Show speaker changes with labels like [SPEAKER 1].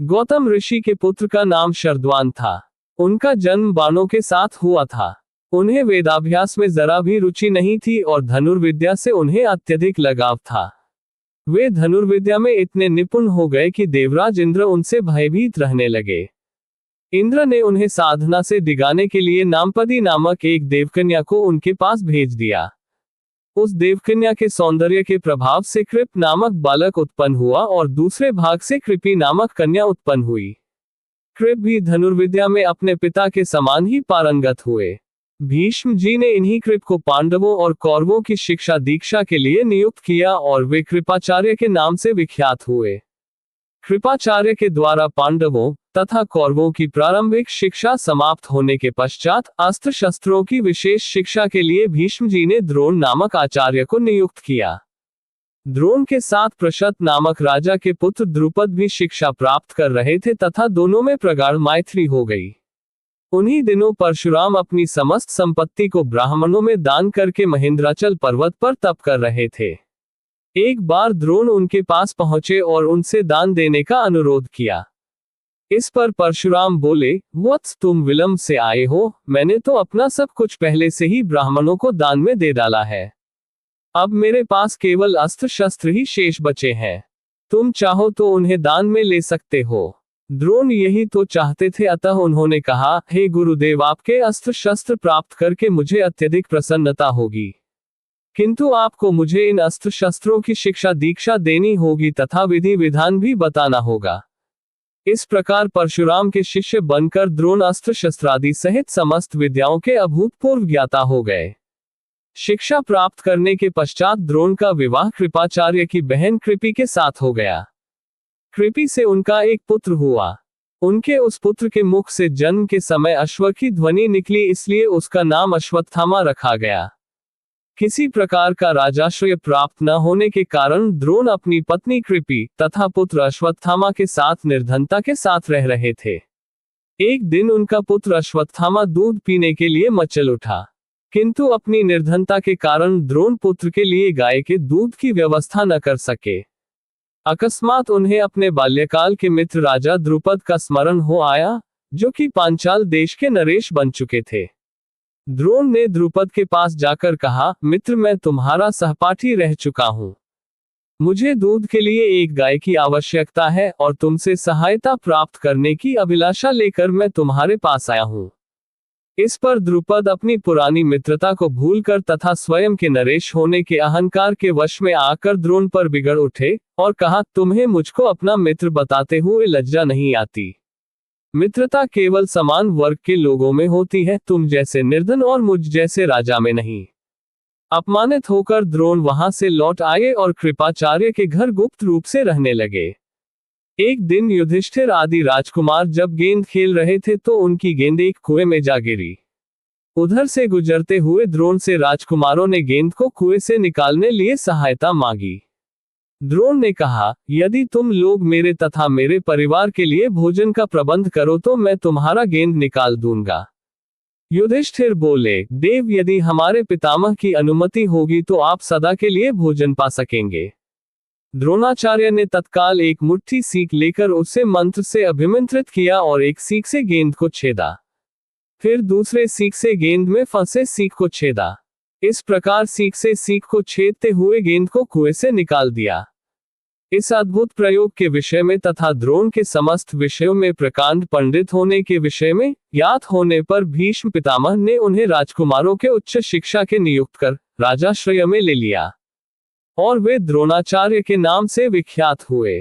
[SPEAKER 1] गौतम ऋषि के पुत्र का नाम शरद्वान था। उनका जन्म बाणों के साथ हुआ था। उन्हें वेदाभ्यास में जरा भी रुचि नहीं थी और धनुर्विद्या से उन्हें अत्यधिक लगाव था। वे धनुर्विद्या में इतने निपुण हो गए कि देवराज इंद्र उनसे भयभीत रहने लगे। इंद्र ने उन्हें साधना से डिगाने के लिए नामपदी नामक एक देवकन्या को उनके पास भेज दिया। उस देवकन्या के सौंदर्य के प्रभाव से कृप नामक बालक उत्पन्न हुआ और दूसरे भाग से कृपी नामक कन्या उत्पन्न हुई। कृप भी धनुर्विद्या में अपने पिता के समान ही पारंगत हुए। भीष्म जी ने इन्हीं कृप को पांडवों और कौरवों की शिक्षा दीक्षा के लिए नियुक्त किया और वे कृपाचार्य के नाम से विख्यात हुए। कृपाचार्य के द्वारा पांडवों तथा कौरवों की प्रारंभिक शिक्षा समाप्त होने के पश्चात अस्त्र शस्त्रों की विशेष शिक्षा के लिए भीष्म जी ने द्रोण नामक आचार्य को नियुक्त किया। द्रोण के साथ प्रशत नामक राजा के पुत्र द्रुपद भी शिक्षा प्राप्त कर रहे थे तथा दोनों में प्रगाढ़ मैत्री हो गई। उन्हीं दिनों परशुराम अपनी समस्त संपत्ति को ब्राह्मणों में दान करके महेंद्राचल पर्वत पर तप कर रहे थे। एक बार द्रोण उनके पास पहुंचे और उनसे दान देने का अनुरोध किया। इस पर परशुराम बोले, वत्स तुम विलंब से आए हो, मैंने तो अपना सब कुछ पहले से ही ब्राह्मणों को दान में दे डाला है। अब मेरे पास केवल अस्त्र शस्त्र ही शेष बचे हैं। तुम चाहो तो उन्हें दान में ले सकते हो। द्रोण यही तो चाहते थे, अतः उन्होंने कहा, हे गुरुदेव, आपके अस्त्र शस्त्र प्राप्त करके मुझे अत्यधिक प्रसन्नता होगी, किंतु आपको मुझे इन अस्त्र शस्त्रों की शिक्षा दीक्षा देनी होगी तथा विधि विधान भी बताना होगा। इस प्रकार परशुराम के शिष्य बनकर द्रोण अस्त्र शस्त्रादि सहित समस्त विद्याओं के अभूतपूर्व ज्ञाता हो गए। शिक्षा प्राप्त करने के पश्चात द्रोण का विवाह कृपाचार्य की बहन कृपी के साथ हो गया। कृपी से उनका एक पुत्र हुआ। उनके उस पुत्र के मुख से जन्म के समय अश्व की ध्वनि निकली, इसलिए उसका नाम अश्वत्थामा रखा गया। किसी प्रकार का राजाश्रय प्राप्त न होने के कारण द्रोण अपनी पत्नी कृपी तथा पुत्र अश्वत्थामा के साथ निर्धनता के साथ रह रहे थे। एक दिन उनका पुत्र अश्वत्थामा दूध पीने के लिए मचल उठा, किंतु अपनी निर्धनता के कारण द्रोण पुत्र के लिए गाय के दूध की व्यवस्था न कर सके। अकस्मात उन्हें अपने बाल्यकाल के मित्र राजा द्रुपद का स्मरण हो आया, जो कि पांचाल देश के नरेश बन चुके थे। द्रोण ने द्रुपद के पास जाकर कहा, मित्र, मैं तुम्हारा सहपाठी रह चुका हूँ। मुझे दूध के लिए एक गाय की आवश्यकता है और तुमसे सहायता प्राप्त करने की अभिलाषा लेकर मैं तुम्हारे पास आया हूँ। इस पर द्रुपद अपनी पुरानी मित्रता को भूलकर तथा स्वयं के नरेश होने के अहंकार के वश में आकर द्रोण पर बिगड़ उठे और कहा, तुम्हें मुझको अपना मित्र बताते हुए लज्जा नहीं आती? मित्रता केवल समान वर्ग के लोगों में होती है, तुम जैसे निर्धन और मुझ जैसे राजा में नहीं। अपमानित होकर द्रोण वहां से लौट आए और कृपाचार्य के घर गुप्त रूप से रहने लगे। एक दिन युधिष्ठिर आदि राजकुमार जब गेंद खेल रहे थे तो उनकी गेंद एक कुएं में जा गिरी। उधर से गुजरते हुए द्रोण से राजकुमारों ने गेंद को कुएं से निकालने लिए सहायता मांगी। द्रोण ने कहा, यदि तुम लोग मेरे तथा मेरे परिवार के लिए भोजन का प्रबंध करो तो मैं तुम्हारा गेंद निकाल दूंगा। युधिष्ठिर बोले, देव, यदि हमारे पितामह की अनुमति होगी तो आप सदा के लिए भोजन पा सकेंगे। द्रोणाचार्य ने तत्काल एक मुट्ठी सीख लेकर उसे मंत्र से अभिमंत्रित किया और एक सीख से गेंद को छेदा। फिर दूसरे सीख से गेंद में फंसे सीख को छेदा। इस प्रकार सीख से सीख को छेदते हुए गेंद को कुएं से निकाल दिया। इस अद्भुत प्रयोग के विषय में तथा द्रोण के समस्त विषयों में प्रकांड पंडित होने के विषय में ज्ञात होने पर भीष्म पितामह ने उन्हें राजकुमारों के उच्च शिक्षा के नियुक्त कर राजाश्रय में ले लिया और वे द्रोणाचार्य के नाम से विख्यात हुए।